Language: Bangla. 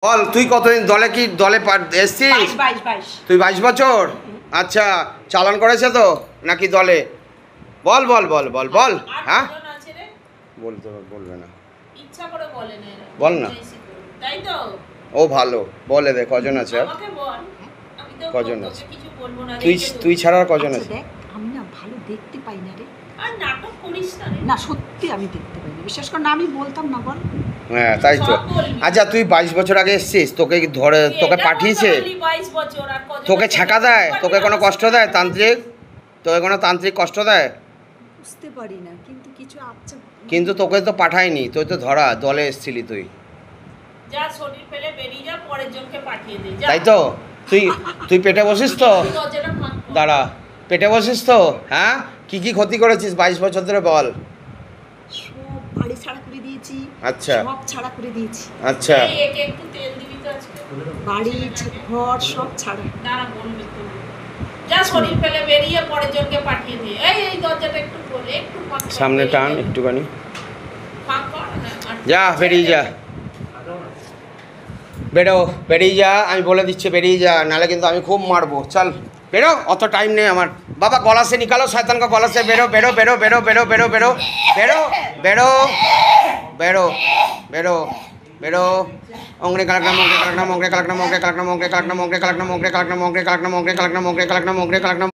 বল তুই কতদিন দলে কি দলে এসছিস? 22 তুই 22 বছর? আচ্ছা, চালান করেছে তো নাকি দলে? বল বল বল বল বল। হ্যাঁ বলবে না, ইচ্ছা করে বলে না, বল না। তাই তো ও ভালো, বলে দে কজন আছে আর? আমাকে বল, আমি তো কজন আছে? কিছু বলবো না। তুই ছাড়া আর কজন আচ্ছা আছে? দেখ, আমি না ভালো দেখতে পাই না রে। আর নাটক করিস না রে। না সত্যি আমি দেখতে পাই না, বিশ্বাস কর না, আমি বলতাম না বল। হ্যাঁ তাই তো। সব বলবি। আচ্ছা তুই 22 বছর আগে এসছিস, তোকে ধরে তোকে এটা পাঠিয়েছে? বলতে পারলি 22 বছর, আর কজন তোকে আছে? ছাকা দেয়? তোকে কোনো কষ্ট দেয় তান্ত্রিক? তোকে কোনো তান্ত্রিক কষ্ট দেয়? বুঝতে পারি না, কিন্তু কিছু আচ্ছা। কিন্তু তোকে তো পাঠায়নি, তুই তো ধরা দলে এসছিলি তুই, যা শরীর ফেলে বেরিয়ে যা, পরের জনকে পাঠিয়ে দে যা। তাই তো? তুই তুই পেটে বসিস তো? তুই দরজাটা ফাঁক কর। দাঁড়া, পেটে বসিস তো? হ্যাঁ, কি ক্ষতি করেছিস 22 বছর ধরে বল? সব বাড়ি ছাড়া করে দিয়েছি। আচ্ছা। সব ছাড়া করে দিয়েছি। আচ্ছা এই একে একটু তেল দিবি তো আজকে। বাড়ি ঘর সব ছাড়া। দাঁড়া বলবি তো। যা শরীর ফেলে বেরিয়ে পরের জনকে পাঠিয়ে দে। এই দরজাটা একটু খোলে, একটু ফাঁক কর। সামনে টান একটুখানি, ফাঁক কর, হ্যাঁ, আর যা বেরিয়ে যা, বেরিয়ে যা, আমি বলে দিচ্ছি বেরিয়ে যা, নাহলে কিন্তু আমি খুব মারবো। চল বেরো, অত টাইম নেই আমার। বাবা গলা से निकालो शैतान का, गला से बेरो बेरो बेरो बेरो बेरो बेरो बेरो बेरो बेरो बेरो बेरो बेरो ओंगरे कलकना मोंगरे कलकना मोंगरे कलकना मोंगरे कलकना मोंगरे कलकना मोंगरे कलकना मोंगरे कलकना मोंगरे कलकना मोंगरे कलकना मोंगरे कलकना मोंगरे कलकना मोंगरे कलकना